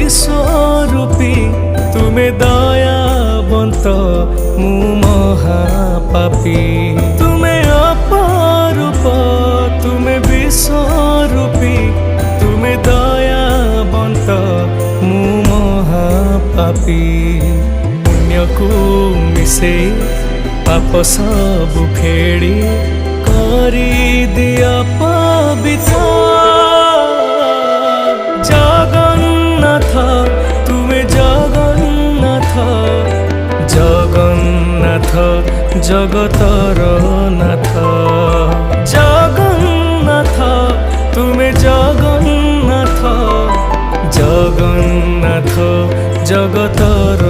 বিশ্বরূপী তুমি দয়াবন্ত মু মহাপাপী তুমি অপরূপ তুমি বিশ্বরূপী তুমি দয়াবন্ত মু মহাপাপী পুণ্যକୁ ମିଶେଇ ପାପ ସବୁ ଫେଡ଼ି କରିଦିଅ ପବିତ୍ର ଜଗନ୍ନାଥ ତୁମେ ଜଗନ୍ନାଥ ଜଗନ୍ନାଥ ଜଗତର ନାଥ ଜଗନ୍ନାଥ ତୁମେ ଜଗନ୍ନାଥ ଜଗନ୍ନାଥ ଜଗତର